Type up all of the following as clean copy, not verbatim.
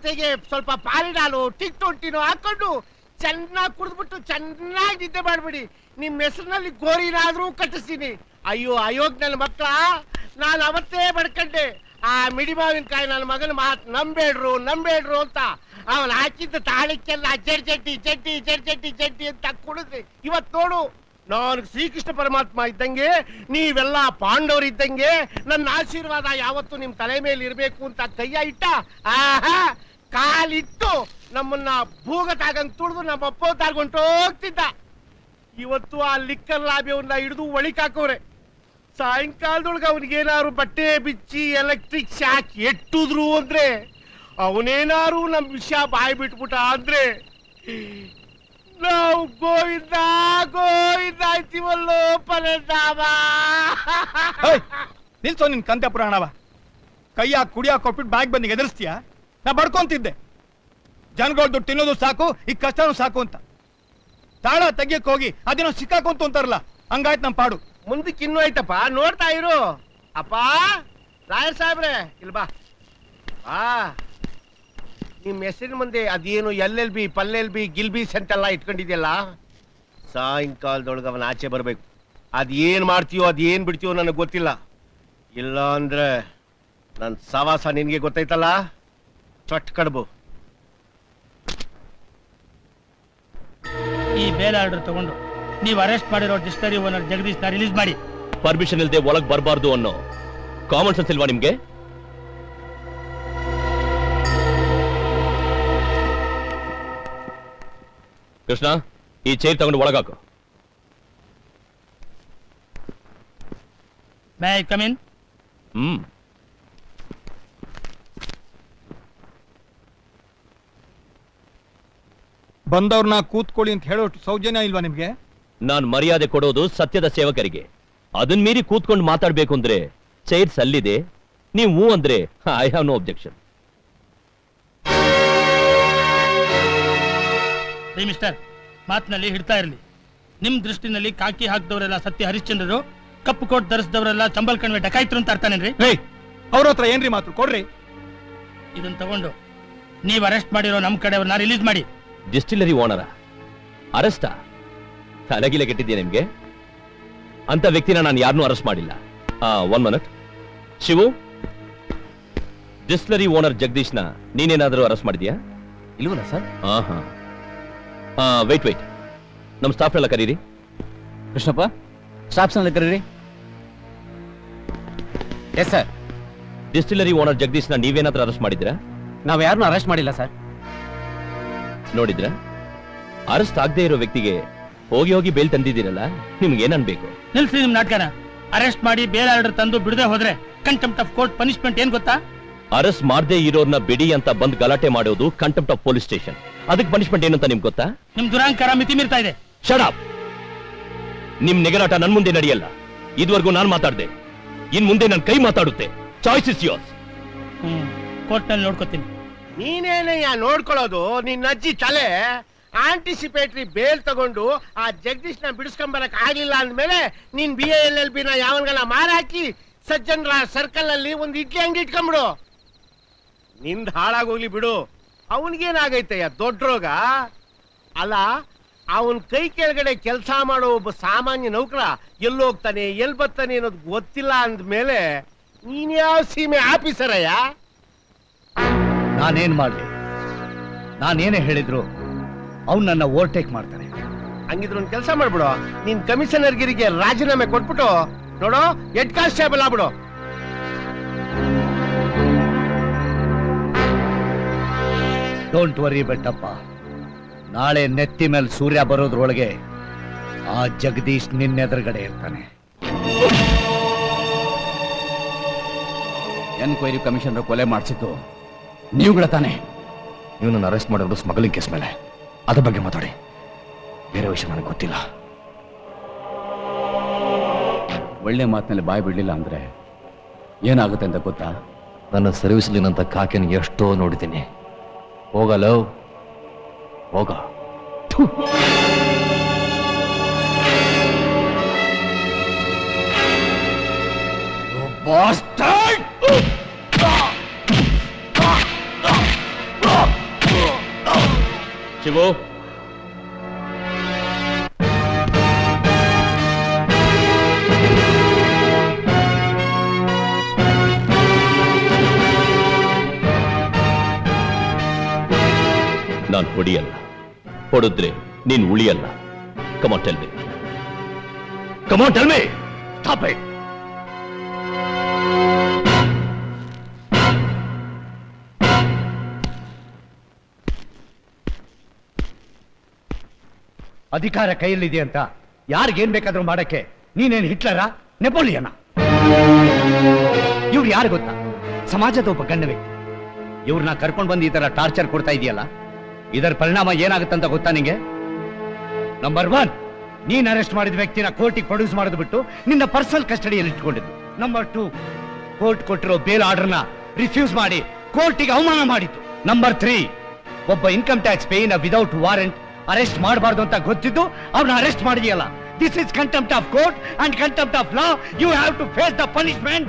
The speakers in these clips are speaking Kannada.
ಜೊತೆಗೆ ಸ್ವಲ್ಪ ಪಾಲಿನ ಹಾಲು ಟಿಕ್ ಹಾಕೊಂಡು ಚೆನ್ನಾಗಿ ಕುಡಿದ್ಬಿಟ್ಟು ಚೆನ್ನಾಗಿ ನಿದ್ದೆ ಮಾಡ್ಬಿಡಿ. ನಿಮ್ ಹೆಸರಿನಲ್ಲಿ ಗೋರಿನಾದ್ರೂ ಕಟ್ಟಿಸ್ತೀನಿ. ಅಯ್ಯೋ ಅಯೋಗ್ ನನ್ನ ಮಕ್ಕಳ, ನಾನು ಅವತ್ತೇ ಬಡ್ಕಂಡೆ ಆ ಮಿಡಿಮಾವಿನಕಾಯಿ ನನ್ನ ಮಗನ ಮಾತು ನಂಬೇಡ್ರು ಅಂತ. ಅವನ್ ಹಾಕಿದ್ದ ತಾಳಿಕ್ಕೆಲ್ಲ ಜಡ್ಡಿ ಅಂತ ಕುಡಿದ್ರಿ. ಇವತ್ ನೋಡು, ನಾನು ಶ್ರೀಕೃಷ್ಣ ಪರಮಾತ್ಮ ಇದ್ದಂಗೆ, ನೀವೆಲ್ಲ ಪಾಂಡವರು ಇದ್ದಂಗೆ, ನನ್ನ ಆಶೀರ್ವಾದ ಯಾವತ್ತು ನಿಮ್ ತಲೆ ಮೇಲೆ ಇರ್ಬೇಕು ಅಂತ ಕೈಯ ಇಟ್ಟ. ಆಹಾ, ಕಾಲಿಟ್ಟು ನಮ್ಮನ್ನ ಭೂಗತಾಗಂಗ್ ತುಳಿದು ನಮ್ಮ ಅಪ್ಪ ತಾರ್ಗೊಂಟೋಗ್ತಿದ್ದ. ಇವತ್ತು ಆ ಲಿಕ್ಕರ್ ಲಾಬಿಯವ್ರನ್ನ ಹಿಡಿದು ಒಳಿಕಾಕವ್ರೆ. ಸಾಯಂಕಾಲದೊಳಗೆ ಅವನಿಗೇನಾದ್ರು ಬಟ್ಟೆ ಬಿಚ್ಚಿ ಎಲೆಕ್ಟ್ರಿಕ್ ಶಾಕ್ ಎಟ್ಟುದ್ರು ಅಂದ್ರೆ, ಅವನೇನಾರು ನಮ್ ವಿಷಯ ಬಾಯಿ ಬಿಟ್ಬಿಟ್ಟ ಅಂದ್ರೆ ನಾವು ಗೋವಿಂದ ಅಂತೀವಲ್ಲೋ ಪರದಾವ. ನಿಲ್ಸೋ ನಿನ್ ಕಂತೆ ಪುರಾಣವ. ಕೈಯಾಗ ಕುಡಿಯಾಕ ಕೊಟ್ಬಿಟ್ಟು ಬ್ಯಾಗ್ ಬಂದಿಗೆ ಎದುರಿಸ್ತೀಯ? ನಾ ಬಡ್ಕೊಂತಿದ್ದೆ, ಜನಗಳ್ದು ತಿನ್ನೋದು ಸಾಕು, ಈ ಕಷ್ಟನೂ ಸಾಕು ಅಂತ. ತಾಳ ತೆಗಿಯಕ್ ಹೋಗಿ ಅದೇನೋ ಸಿಕ್ಕಾಕೊಂತು ಅಂತಾರಲ್ಲ, ಹಂಗಾಯ್ತು ನಮ್ ಪಾಡು. ಮುಂದಕ್ಕೆ ಇನ್ನೂ ಐತಪ್ಪ, ನೋಡ್ತಾ ಇರು. ಅಪ್ಪ ರಾಯರ್ ಸಾಹೇಬ್ರೆ, ಇಲ್ಬಾ ನಿಮ್ ಹೆಸರಿನ ಮುಂದೆ ಅದೇನು LLB ಪಲ್ಲೆಲ್ ಬಿ ಗಿಲ್ಬಿ ಸೆಂಟೆಲ್ಲ ಇಟ್ಕೊಂಡಿದ್ಯಲ್ಲ, ಸಾಯಂಕಾಲದೊಳಗೆ ಅವನ ಆಚೆ ಬರ್ಬೇಕು. ಅದೇನ್ ಮಾಡ್ತೀಯೋ ಅದೇನ್ ಬಿಡ್ತೀಯೋ ನನಗೆ ಗೊತ್ತಿಲ್ಲ. ಇಲ್ಲ ಅಂದ್ರೆ ನನ್ ಸವಾಸ ನಿನ್ಗೆ ಗೊತ್ತೈತಲ್ಲ, ಚೊಟ್ ಕಡ್ಬು. ಈ ಬೇಲ್ ಆರ್ಡರ್ ತಗೊಂಡು ನೀವು ಅರೆಸ್ಟ್ ಮಾಡಿರೋ ಡಿಸ್ಟರಿ ಓನರ್ ಜಗದೀಶ್ ನ ರಿಲೀಸ್ ಮಾಡಿ. ಪರ್ಮಿಷನ್ ಇಲ್ಲದೆ ಒಳಗ್ ಬರಬಾರ್ದು ಅನ್ನೋ ಕಾಮನ್ ಸೆನ್ಸ್ ಇಲ್ವಾ ನಿಮ್ಗೆ? ಕೃಷ್ಣ, ಈ ಚೈರ್ ತಗೊಂಡು ಒಳಗಾಕು. May I come in? ಬಂದವ್ರನ್ನ ಕೂತ್ಕೊಳ್ಳಿ ಅಂತ ಹೇಳೋಷ್ಟು ಸೌಜನ್ಯ ಇಲ್ವಾ ನಿಮ್ಗೆ? ನಾನ್ ಮರ್ಯಾದೆ ಕೊಡೋದು ಸತ್ಯದ ಸೇವಕರಿಗೆ. ಅದನ್ ಮೀರಿ ಕೂತ್ಕೊಂಡು ಮಾತಾಡ್ಬೇಕು ಅಂದ್ರೆ ಚೈರ್ಸ್ ಅಲ್ಲಿದೆ, ನೀವು ಅಂದ್ರೆ I have no objection. Mister, ಮಾತಿನಲ್ಲಿ ಹಿಡ್ತಾ ಇರಲಿ. ನಿಮ್ ದೃಷ್ಟಿನಲ್ಲಿ ಕಾಕಿ ಹಾಕಿದವರೆಲ್ಲ ಸತ್ಯ ಹರಿಶ್ಚಂದ್ರರು, ಕಪ್ಪು ಕೋಟ್ ಧರಿಸಿದವರೆಲ್ಲ ಚಂಬಲ್ ಕಣ್ವೆ ಡಕಾಯ್ತರು ಅಂತ ಅರ್ಥನೇನ್ರಿ? ಅವ್ರ ಹತ್ರ ಏನ್ರಿ ಮಾತು ಕೊಡ್ರಿ. ಇದನ್ನ ತಗೊಂಡು ನೀವ್ ಅರೆಸ್ಟ್ ಮಾಡಿರೋ ನಮ್ ಕಡೆಯವ್ರನ್ನ ರಿಲೀಸ್ ಮಾಡಿ. ಡಿಸ್ಟಿಲರಿ ಓನರ ಅರೆಸ್ಟಾ? ತಲೆಗಿಲೆ ಕೆಟ್ಟಿದ್ಯಾ ನಿಮ್ಗೆ? ಅಂತ ವ್ಯಕ್ತಿನ ನಾನು ಯಾರನ್ನೂ ಅರೆಸ್ಟ್ ಮಾಡಿಲ್ಲ. 1 ಮಿನಿಟ್. ಶಿವು, ಡಿಸ್ಟಿಲರಿ ಓನರ್ ಜಗದೀಶ್ನ ನೀನೇನಾದರೂ ಅರೆಸ್ಟ್ ಮಾಡಿದ್ಯಾ? ಇಲ್ವಲ್ಲ ಸರ್. ವೇಟ್, ನಮ್ಮ ಸ್ಟಾಫ್ ಎಲ್ಲ ಕರೀರಿ. ಕೃಷ್ಣಪ್ಪ, ಸ್ಟಾಫ್ಸ್ನೆಲ್ಲ ಕರೀರಿ. Yes sir. ಡಿಸ್ಟಿಲರಿ ಓನರ್ ಜಗದೀಶ್ನ ನೀವೇನಾದ್ರೂ ಅರೆಸ್ಟ್ ಮಾಡಿದ್ರಾ? ನಾವು ಯಾರನ್ನೂ ಅರೆಸ್ಟ್ ಮಾಡಿಲ್ಲ ಸರ್. ನೋಡಿದ್ರ, ಅರೆಸ್ಟ್ ಆಗದೆ ಇರೋ ವ್ಯಕ್ತಿಗೆ ಹೋಗಿ ಬೇಲ್ ತಂದಿದ್ದೀರಲ್ಲ, ನಿಮ್ಗೆ ಏನನ್ಬೇಕು? ನಿಲ್ಸಿ ನಿಮ್ ನಾಟಕನ. ಅರೆಸ್ಟ್ ಮಾಡಿ ಬೇಲ್ ಆರ್ಡರ್ ತಂದು ಬಿಡದೆ ಹೋದ್ರೆ ಕಂಟೆಂಪ್ಟ್ ಆಫ್ ಕೋರ್ಟ್ ಪನಿಷ್ಮೆಂಟ್ ಏನ್ ಗೊತ್ತಾ? ಅರೆಸ್ಟ್ ಮಾಡದೆ ಇರೋರ್ನ ಬಿಡಿ ಅಂತ ಬಂದ್ ಗಲಾಟೆ ಮಾಡೋದು ಕಂಟೆಂಪ್ಟ್ ಆಫ್ ಪೊಲೀಸ್ ಸ್ಟೇಷನ್. ಅದಕ್ಕೆ ಪನಿಷ್ಮೆಂಟ್ ಏನು ಅಂತ ನಿಮ್ಗೆ ಗೊತ್ತಾ? ನಿಮ್ ದುರಾಂಕಾರ ಮಿತಿ ಮೀರ್ತಾ ಇದೆ. Shut up. ನಿಮ್ ನೆಗಲಾಟ ನನ್ ಮುಂದೆ ನಡೆಯಲ್ಲ. ಇದುವರೆಗೂ ನಾನ್ ಮಾತಾಡ್ದೆ, ಇನ್ ಮುಂದೆ ನನ್ ಕೈ ಮಾತಾಡುತ್ತೆ. Choice is yours. ಕೋರ್ಟ್ ನಲ್ಲಿ ನೋಡ್ಕೋತೀನಿ. ನೀನೇನಯ್ಯ ನೋಡ್ಕೊಳ್ಳೋದು? ನಿನ್ನ ಅಜ್ಜಿ ತಲೆ. ಆಂಟಿಸಿಪೇಟರಿ ಬೇಲ್ ತಗೊಂಡು ಆ ಜಗದೀಶ್ನ ಬಿಡಿಸ್ಕೊಂಬರಕ್ ಆಗ್ಲಿಲ್ಲ ಅಂದ್ಮೇಲೆ ನೀನ್ BA-LLB ನ ಯಾವನ್ಗಲ್ಲ ಮಾರಾಕಿ ಸಜ್ಜನ್ರ ಸರ್ಕಲ್ ಅಲ್ಲಿ ಒಂದು ಇಡ್ಲಿ ಅಂಗಡಿ ಇಟ್ಕೊಂಡ್ಬಿಡು. ನಿಂದ್ ಹಾಳಾಗೋಗ್ಲಿ ಬಿಡು. ಅವನ್ಗೇನಾಗೈತಯ್ಯ ದೊಡ್ಡ ರೋಗ? ಅಲ್ಲ, ಅವನ್ ಕೈ ಕೆಳಗಡೆ ಕೆಲಸ ಮಾಡೋ ಒಬ್ಬ ಸಾಮಾನ್ಯ ನೌಕರ ಎಲ್ಲೋಗ್ತಾನೆ ಎಲ್ ಬರ್ತಾನೆ ಅನ್ನೋದು ಗೊತ್ತಿಲ್ಲ ಅಂದ್ಮೇಲೆ ನೀನ್ ಯಾವ ಸೀಮೆ ಆಫೀಸರಯ್ಯ? ನಾನೇನ್ ಮಾಡ್ಲಿ? ನಾನೇನೇ ಹೇಳಿದ್ರು ಅವ್ನು ನನ್ನ ಓವರ್ಟೇಕ್ ಮಾಡ್ತಾನೆ. ಹಂಗಿದ್ರು ಒಂದ್ ಕೆಲಸ ಮಾಡ್ಬಿಡು, ನೀನ್ ಕಮಿಷನರ್ ಗಿರಿಗೆ ರಾಜೀನಾಮೆ ಕೊಟ್ಬಿಟ್ಟು ನೋಡು ಹೆಡ್ ಕಾನ್ಸ್ಟೇಬಲ್ ಆಗ್ಬಿಡು. ಡೋಂಟ್ ವರಿ ಬೆಟ್ಟಪ್ಪ, ನಾಳೆ ನೆತ್ತಿ ಮೇಲೆ ಸೂರ್ಯ ಬರೋದ್ರೊಳಗೆ ಆ ಜಗದೀಶ್ ನಿನ್ನೆದುರುಗಡೆ ಇರ್ತಾನೆ. ಎನ್ಕ್ವೈರಿ ಕಮಿಷನರ್ ಕೊಲೆ ಮಾಡಿಸಿದ್ದು ನೀವುಗಳ ತಾನೆ? ಇವನನ್ನು ಅರೆಸ್ಟ್ ಮಾಡೋದು ಸ್ಮಗ್ಲಿಂಗ್ ಕೇಸ್ ಮೇಲೆ. ಅದ್ರ ಬಗ್ಗೆ ಮಾತಾಡಿ, ಬೇರೆ ವಿಷಯ ನನಗೆ ಗೊತ್ತಿಲ್ಲ. ಒಳ್ಳೆ ಮಾತಿನಲ್ಲಿ ಬಾಯಿ ಬಿಡಲಿಲ್ಲ ಅಂದ್ರೆ ಏನಾಗುತ್ತೆ ಅಂತ ಗೊತ್ತಾ? ನನ್ನ ಸರ್ವಿಸ್ಲಿನಂತ ಕಾಕಿನ ಎಷ್ಟೋ ನೋಡಿದ್ದೀನಿ. ಹೋಗಲ್ಲ, ಹೋಗ. Bastard! ನಾನು ಹೊಡಿಯಲ್ಲ, ಹೊಡೆದ್ರೆ ನೀನ್ ಉಳಿಯಲ್ಲ. Come on tell me, come on tell me, stop it. ಅಧಿಕಾರ ಕೈಯಲ್ಲಿದೆ ಅಂತ ಯಾರಿಗೇನ್ ಬೇಕಾದ್ರೂ ಮಾಡಕ್ಕೆ ನೀನೇನ್ ಹಿಟ್ಲರ, ನೆಪೋಲಿಯನ? ಇವ್ರು ಯಾರು ಗೊತ್ತಾ? ಸಮಾಜದ ಒಬ್ಬ ಗಣ್ಯ ವ್ಯಕ್ತಿ. ಇವ್ರನ್ನ ಕರ್ಕೊಂಡು ಬಂದು ಈ ತರ ಟಾರ್ಚರ್ ಕೊಡ್ತಾ ಇದೆಯಲ್ಲ, ಇದರ ಪರಿಣಾಮ ಏನಾಗುತ್ತಂತ ಗೊತ್ತಾ ನಿಂಗೆ? ನಂಬರ್ 1, ನೀನ್ ಅರೆಸ್ಟ್ ಮಾಡಿದ ವ್ಯಕ್ತಿನ ಕೋರ್ಟಿಗೆ ಪ್ರೊಡ್ಯೂಸ್ ಮಾಡೋದು ಬಿಟ್ಟು ನಿನ್ನ ಪರ್ಸನಲ್ ಕಸ್ಟಡಿಯಲ್ಲಿ ಇಟ್ಕೊಂಡಿದ್ದು. ನಂಬರ್ 2, ಕೋರ್ಟ್ ಕೊಟ್ಟಿರೋ ಬೇಲ್ ಆರ್ಡರ್ನ ರಿಫ್ಯೂಸ್ ಮಾಡಿ ಕೋರ್ಟಿಗೆ ಅವಮಾನ ಮಾಡಿದ್ದು. ನಂಬರ್ 3, ಒಬ್ಬ ಇನ್ಕಮ್ ಟ್ಯಾಕ್ಸ್ ಪೇಯಿನ ವಿದೌಟ್ ವಾರೆಂಟ್ ಅರೆಸ್ಟ್ ಮಾಡಬಾರ್ದು ಅಂತ ಗೊತ್ತಿದ್ದು ಅವ್ರನ್ನ ಅರೆಸ್ಟ್ ಮಾಡಿದೆಯಲ್ಲ. This is contempt of court and contempt of law. You have to face the punishment.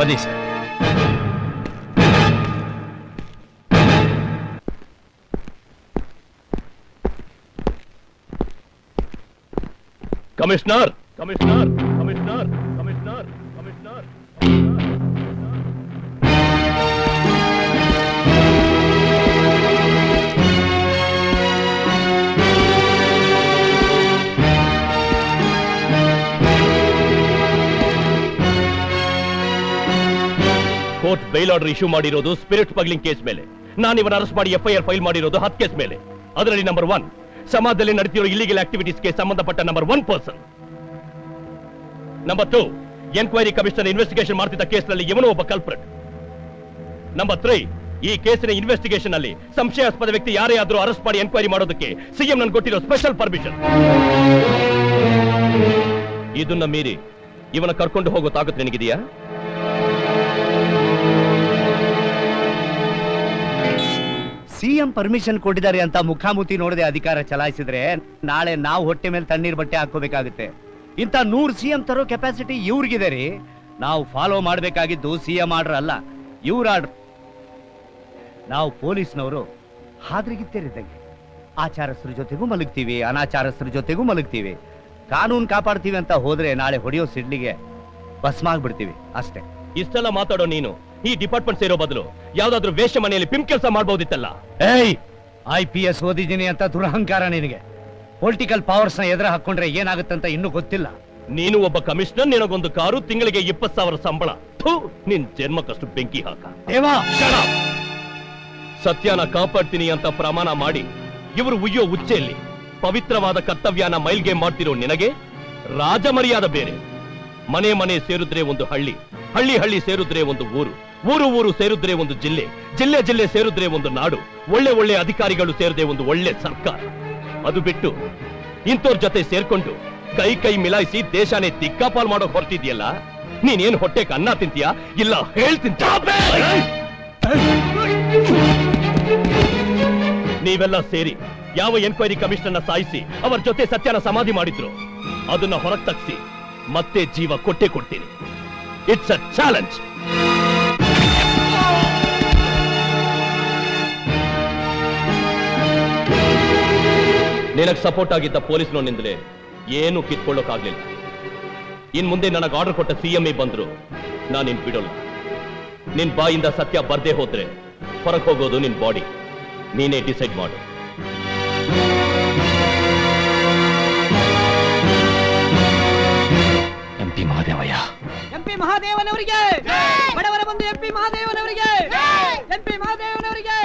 ಬನ್ನಿ sir. Commissioner, commissioner, commissioner, commissioner, commissioner. Court bail order issue ಮಾಡಿರೋದು ಸ್ಪಿರಿಟ್ ಸ್ಮಗ್ಲಿಂಗ್ ಕೇಸ್ ಮೇಲೆ. ನಾನು ಇವರ ಅರೆಸ್ಟ್ ಮಾಡಿ FIR ಫೈಲ್ ಮಾಡಿರೋದು 10 ಕೇಸ್ ಮೇಲೆ. ಅದರಲ್ಲಿ ನಂಬರ್ 1, ಸಮಾಜದಲ್ಲಿ ನಡೆದಿರೋ ಇಲ್ಲಿಗಲ್ ಆಕ್ಟಿವಿಟೀಸ್ಗೆ ಸಂಬಂಧಪಟ್ಟ number 1 person. Number 2, enquiry commissioner investigation ಮಾಡ್ತಿದ್ದ ಕೇಸ್ನಲ್ಲಿ ಇವನು ಒಬ್ಬ ಕಲ್ಪ್ರಿಟ್. ನಂಬರ್ 3, ಈ ಕೇಸಿನ ಇನ್ವೆಸ್ಟಿಗೇಷನ್ ಅಲ್ಲಿ ಸಂಶಯಾಸ್ಪದ ವ್ಯಕ್ತಿ ಯಾರೇ ಆದ್ರೂ ಅರೆಸ್ಟ್ ಮಾಡಿ ಎನ್ಕ್ವೈರಿ ಮಾಡೋದಕ್ಕೆ ಸಿಎಂ ನನ್ಗೆ ಕೊಟ್ಟಿರೋ ಸ್ಪೆಷಲ್ ಪರ್ಮಿಷನ್. ಇದನ್ನ ಮೀರಿ ಇವನ ಕರ್ಕೊಂಡು ಹೋಗೋ ತಾಕತ್ತು ನಿನಗಿದೆಯಾ? ಸಿಎಂ ಪರ್ಮಿಷನ್ ಕೊಟ್ಟಿದ್ದಾರೆ ಅಂತ ಮುಖಾಮುಖಿ ನೋಡದೆ ಅಧಿಕಾರ ಚಲಾಯಿಸಿದ್ರೆ ನಾಳೆ ನಾವು ಹೊಟ್ಟೆ ಮೇಲೆ ತಣ್ಣೀರ್ ಬಟ್ಟೆ ಹಾಕೋಬೇಕಾಗುತ್ತೆ. ಇಂಥ 100 ಸಿಎಂ ತರೋ ಕೆಪಾಸಿಟಿ ಇವ್ರಿಗಿದೆ ರೀ. ನಾವು ಫಾಲೋ ಮಾಡಬೇಕಾಗಿದ್ದು ಸಿಎಂ ಆರ್ಡರ್ ಅಲ್ಲ, ಇವ್ರ ಆರ್ಡರ್. ನಾವು ಪೊಲೀಸ್ನವರು ಹಾದ್ರಿಗಿತ್ತೇರಿದ್ದಂಗೆ ಆಚಾರಸ್ಥರ ಜೊತೆಗೂ ಮಲಗ್ತೀವಿ, ಅನಾಚಾರಸ್ಥರ ಜೊತೆಗೂ ಮಲಗ್ತೀವಿ. ಕಾನೂನು ಕಾಪಾಡ್ತೀವಿ ಅಂತ ಹೋದ್ರೆ ನಾಳೆ ಹೊಡೆಯೋ ಸಿಡ್ಲಿಗೆ ಭಸ್ಮಾಗ್ಬಿಡ್ತೀವಿ ಅಷ್ಟೇ. ಇಷ್ಟೆಲ್ಲ ಮಾತಾಡೋ ನೀನು ಈ ಡಿಪಾರ್ಟ್ಮೆಂಟ್ ಸೇರೋ ಬದಲು ಯಾವ್ದಾದ್ರು ವೇಷ ಮನೆಯಲ್ಲಿ ಪಿಂ ಕೆಲಸ ಮಾಡಬಹುದಿತ್ತಲ್ಲ. ಏಯ್, IPS ಓದಿದ್ದೀನಿ ಅಂತ ದುರಹಂಕಾರ ನಿನಗೆ. ಪೊಲಿಟಿಕಲ್ ಪವರ್ಸ್ ನ ಎದುರು ಹಾಕೊಂಡ್ರೆ ಏನಾಗುತ್ತಂತ ಇನ್ನೂ ಗೊತ್ತಿಲ್ಲ. ನೀನು ಒಬ್ಬ ಕಮಿಷನರ್, ನಿನಗೊಂದು ಕಾರು, ತಿಂಗಳಿಗೆ 20,000 ಸಂಬಳ. ನಿನ್ ಜನ್ಮಕ್ಕಷ್ಟು ಬೆಂಕಿ ಹಾಕ. ದೇವಾ, ಸತ್ಯನ ಕಾಪಾಡ್ತೀನಿ ಅಂತ ಪ್ರಮಾಣ ಮಾಡಿ ಇವರು ಉಯ್ಯೋ ಉಚ್ಚೆಯಲ್ಲಿ ಪವಿತ್ರವಾದ ಕರ್ತವ್ಯನ ಮೈಲ್ಗೆ ಮಾಡ್ತಿರೋ ನಿನಗೆ ರಾಜಮರ್ಯಾದ ಬೇರೆ. ಮನೆ ಮನೆ ಸೇರಿದ್ರೆ ಒಂದು ಹಳ್ಳಿ, ಹಳ್ಳಿ ಹಳ್ಳಿ ಸೇರಿದ್ರೆ ಒಂದು ಊರು, ಊರು ಊರು ಸೇರಿದ್ರೆ ಒಂದು ಜಿಲ್ಲೆ, ಜಿಲ್ಲೆ ಜಿಲ್ಲೆ ಸೇರಿದ್ರೆ ಒಂದು ನಾಡು, ಒಳ್ಳೆ ಒಳ್ಳೆ ಅಧಿಕಾರಿಗಳು ಸೇರಿದ್ರೆ ಒಂದು ಒಳ್ಳೆ ಸರ್ಕಾರ. ಅದು ಬಿಟ್ಟು ಇಂಥವ್ರ ಜೊತೆ ಸೇರ್ಕೊಂಡು ಕೈ ಕೈ ಮಿಲಾಯಿಸಿ ದೇಶನೇ ದಿಕ್ಕಾಪಾಲ್ ಮಾಡೋ ಹೊರಟಿದ್ಯಲ್ಲ, ನೀನೇನು ಹೊಟ್ಟೆಗೆ ಅನ್ನ ತಿಂತೀಯಾ ಇಲ್ಲ ಹೇಳ್ತೀನಿ. ನೀವೆಲ್ಲ ಸೇರಿ ಯಾವ ಎನ್ಕ್ವೈರಿ ಕಮಿಷನರ್ನ ಸಾಯಿಸಿ ಅವರ ಜೊತೆ ಸತ್ಯನ ಸಮಾಧಿ ಮಾಡಿದ್ರು ಅದನ್ನ ಹೊರಗೆ ತಗ್ಸಿ ಮತ್ತೆ ಜೀವ ಕೊಟ್ಟೆ ಕೊಡ್ತೀನಿ. It's a challenge. ನಿನಗೆ ಸಪೋರ್ಟ್ ಆಗಿದ್ದ ಪೊಲೀಸ್ನವನಿಂದಲೇ ಏನು ಕಿತ್ಕೊಳ್ಳೋಕಾಗ್ಲಿಲ್ಲ. ಇನ್ ಮುಂದೆ ನನಗೆ ಆರ್ಡರ್ ಕೊಟ್ಟ CME ಬಂದ್ರು ನಾನು ನಿನ್ ಬಿಡೋಲ್ಲ. ನಿನ್ ಬಾಯಿಂದ ಸತ್ಯ ಬರ್ದೇ ಹೋದ್ರೆ ಹೊರಗೆ ಹೋಗೋದು ನಿನ್ ಬಾಡಿ. ನೀನೇ ಡಿಸೈಡ್ ಮಾಡು. MP ಮಹಾದೇವಯ್ಯ, MP ಮಹಾದೇವನವರಿಗೆ, ಬಡವರ ಬಂಧು MP ಮಹಾದೇವನವರಿಗೆ, MP ಮಹಾದೇವನವರಿಗೆ.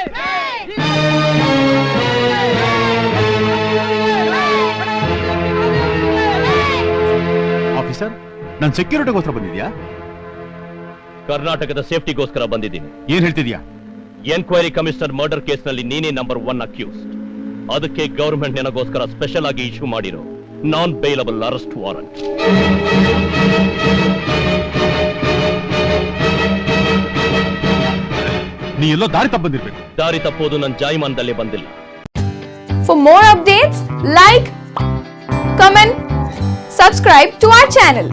ಆಫೀಸರ್, ನಾನು ಸೆಕ್ಯೂರಿಟಿಗೋಸ್ಕರ ಬಂದಿದ್ಯಾ? ಕರ್ನಾಟಕದ ಸೇಫ್ಟಿಗೋಸ್ಕರ ಬಂದಿದ್ದೀನಿ. ಏನ್ ಹೇಳ್ತಿದ್ಯಾ? ಎನ್ಕ್ವೈರಿ ಕಮಿಷನರ್ ಮರ್ಡರ್ ಕೇಸ್ನಲ್ಲಿ ನೀನೇ ನಂಬರ್ 1 ಅಕ್ಯೂಸ್ಡ್. ಅದಕ್ಕೆ ಗವರ್ಮೆಂಟ್ ನಿನಗೋಸ್ಕರ ಸ್ಪೆಷಲ್ ಆಗಿ ಇಶ್ಯೂ ಮಾಡಿರೋ ನಾನ್ ಬೇಲಬಲ್ ಅರೆಸ್ಟ್ ವಾರೆಂಟ್. ನೀ ಎಲ್ಲೋ ದಾರಿ ತಪ್ಪ ಬಂದಿರ್ಬೇಕು. ದಾರಿ ತಪ್ಪೋದು ನನ್ನ ಜಾಯಮಾನದಲ್ಲೇ ಬಂದಿಲ್ಲ. For more updates, like, comment, subscribe to our channel.